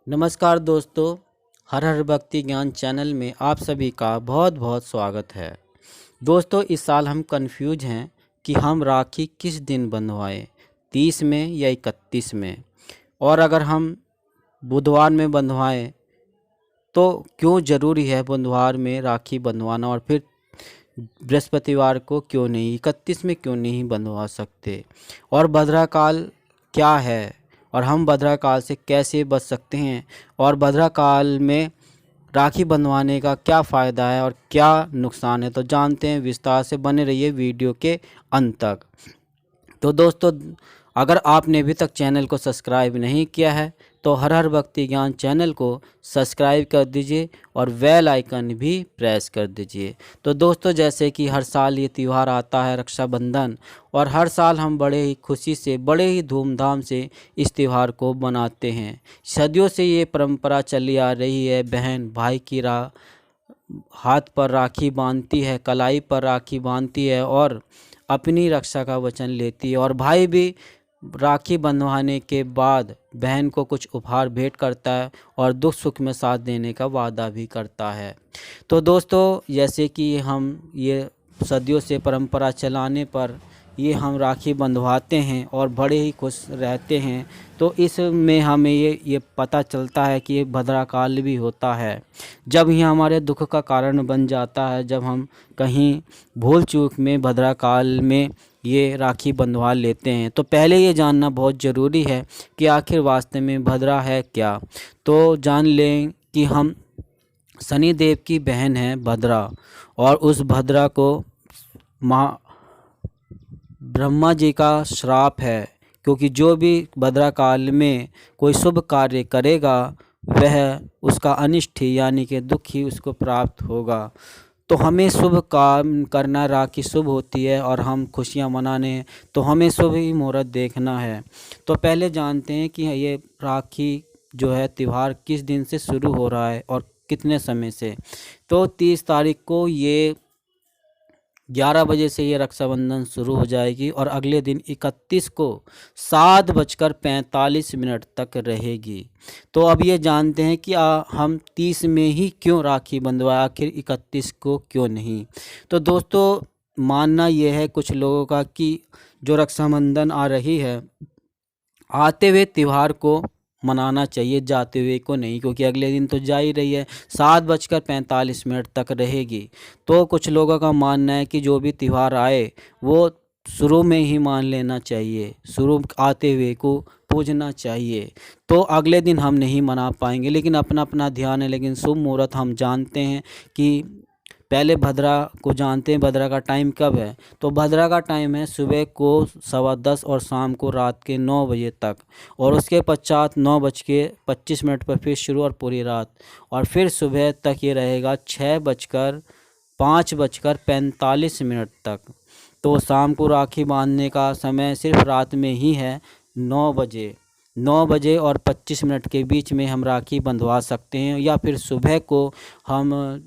नमस्कार दोस्तों, हर हर भक्ति ज्ञान चैनल में आप सभी का बहुत बहुत स्वागत है। दोस्तों, इस साल हम कंफ्यूज हैं कि हम राखी किस दिन बंधवाएं, 30 में या 31 में। और अगर हम बुधवार में बंधवाएं तो क्यों ज़रूरी है बुधवार में राखी बंधवाना, और फिर बृहस्पतिवार को क्यों नहीं, 31 में क्यों नहीं बंधवा सकते, और भद्रा काल क्या है, और हम भद्रा काल से कैसे बच सकते हैं, और भद्रा काल में राखी बंधवाने का क्या फ़ायदा है और क्या नुकसान है, तो जानते हैं। विस्तार से बने रहिए वीडियो के अंत तक। तो दोस्तों, अगर आपने अभी तक चैनल को सब्सक्राइब नहीं किया है तो हर हर भक्ति ज्ञान चैनल को सब्सक्राइब कर दीजिए और बेल आइकन भी प्रेस कर दीजिए। तो दोस्तों, जैसे कि हर साल ये त्यौहार आता है रक्षाबंधन, और हर साल हम बड़े ही खुशी से, बड़े ही धूमधाम से इस त्यौहार को मनाते हैं। सदियों से ये परंपरा चली आ रही है। बहन भाई की हाथ पर राखी बांधती है, कलाई पर राखी बांधती है और अपनी रक्षा का वचन लेती है, और भाई भी राखी बंधवाने के बाद बहन को कुछ उपहार भेंट करता है और दुख सुख में साथ देने का वादा भी करता है। तो दोस्तों, जैसे कि हम ये सदियों से परंपरा चलाने पर ये हम राखी बंधवाते हैं और बड़े ही खुश रहते हैं। तो इसमें हमें ये पता चलता है कि एक भद्रा काल भी होता है, जब ये हमारे दुख का कारण बन जाता है, जब हम कहीं भूल चूक में भद्रा काल में ये राखी बंधवा लेते हैं। तो पहले ये जानना बहुत ज़रूरी है कि आखिर वास्तव में भद्रा है क्या। तो जान लें कि हम शनि देव की बहन है भद्रा, और उस भद्रा को ब्रह्मा जी का श्राप है, क्योंकि जो भी भद्रा काल में कोई शुभ कार्य करेगा वह उसका अनिष्ट ही यानी कि दुख ही उसको प्राप्त होगा। तो हमें शुभ काम करना, राखी शुभ होती है और हम खुशियां मनाने हैं तो हमें शुभ ही मुहूर्त देखना है। तो पहले जानते हैं कि ये राखी जो है त्यौहार किस दिन से शुरू हो रहा है और कितने समय से। तो 30 तारीख को ये 11 बजे से ये रक्षाबंधन शुरू हो जाएगी और अगले दिन 31 को 7:45 तक रहेगी। तो अब ये जानते हैं कि हम 30 में ही क्यों राखी बंधवाए, आखिर 31 को क्यों नहीं। तो दोस्तों, मानना ये है कुछ लोगों का कि जो रक्षाबंधन आ रही है, आते हुए त्यौहार को मनाना चाहिए, जाते हुए को नहीं, क्योंकि अगले दिन तो जा ही रही है, 7:45 तक रहेगी। तो कुछ लोगों का मानना है कि जो भी त्यौहार आए वो शुरू में ही मान लेना चाहिए, शुरू आते हुए को पूजना चाहिए। तो अगले दिन हम नहीं मना पाएंगे, लेकिन अपना अपना ध्यान है। लेकिन शुभ मुहूर्त हम जानते हैं कि पहले भद्रा को जानते हैं, भद्रा का टाइम कब है। तो भद्रा का टाइम है सुबह को 10:15 और शाम को रात के 9 बजे तक, और उसके पश्चात 9:25 पर फिर शुरू और पूरी रात, और फिर सुबह तक ये रहेगा 5:45 तक। तो शाम को राखी बांधने का समय सिर्फ रात में ही है, 9 बजे और 25 के बीच में हम राखी बंधवा सकते हैं, या फिर सुबह को हम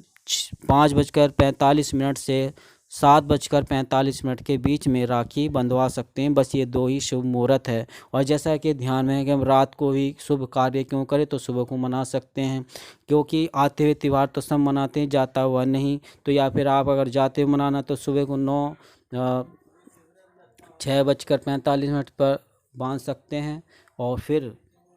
5:45 से 7:45 के बीच में राखी बंधवा सकते हैं। बस ये दो ही शुभ मुहूर्त है। और जैसा कि ध्यान में है कि हम रात को ही शुभ कार्य क्यों करें, तो सुबह को मना सकते हैं, क्योंकि आते हुए त्यौहार तो सब मनाते हैं, जाता हुआ नहीं। तो या फिर आप अगर जाते हुए मनाना तो सुबह को 6:45 पर बांध सकते हैं, और फिर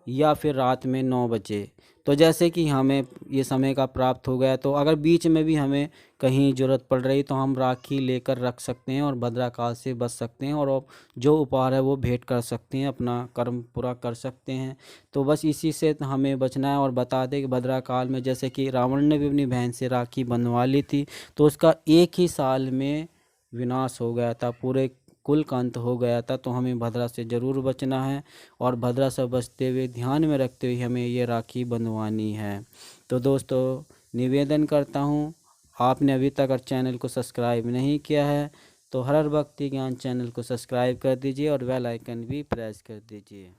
या फिर रात में 9 बजे। तो जैसे कि हमें ये समय का प्राप्त हो गया, तो अगर बीच में भी हमें कहीं ज़रूरत पड़ रही तो हम राखी लेकर रख सकते हैं और भद्रा काल से बच सकते हैं, और जो उपहार है वो भेंट कर सकते हैं, अपना कर्म पूरा कर सकते हैं। तो बस इसी से हमें बचना है। और बता दें कि भद्रा काल में जैसे कि रावण ने भी अपनी बहन से राखी बंधवा ली थी, तो उसका एक ही साल में विनाश हो गया था, पूरे कुल का अंत हो गया था। तो हमें भद्रा से ज़रूर बचना है, और भद्रा से बचते हुए, ध्यान में रखते हुए हमें ये राखी बंधवानी है। तो दोस्तों, निवेदन करता हूँ, आपने अभी तक अगर चैनल को सब्सक्राइब नहीं किया है तो हर हर भक्ति ज्ञान चैनल को सब्सक्राइब कर दीजिए और बेल आइकन भी प्रेस कर दीजिए।